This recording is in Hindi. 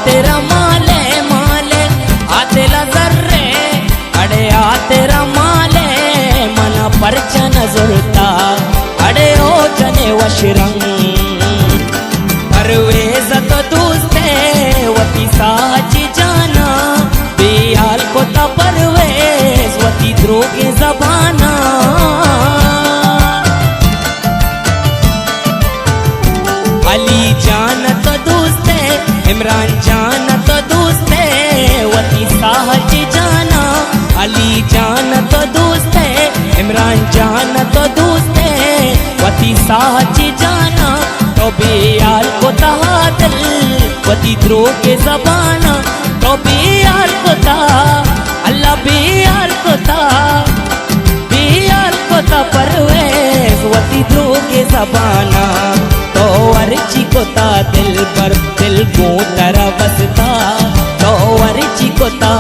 तेरा माले माले आतेला जर्रे अडे आ तेरा माले मना परचन जुरता अडे ओ जने वशिरंग परवेज तो दूसते वती साची जाना बेहाल कोता परवेज वती द्रोगे जबाना अली जान तो दूसते इमरान जान तो दूसते वती साची जाना अली जान तो दूसते इमरान जान तो दूसते वती साची जाना तो बेयाल कोता दिल वती द्रोगे जबाना तो बेयाल कोता अल्लाह बेयाल कोता परवेज वती द्रोगे जबाना तो अर्जी कोता दिल पर दिल को तरह बसता तो अर्जी कोता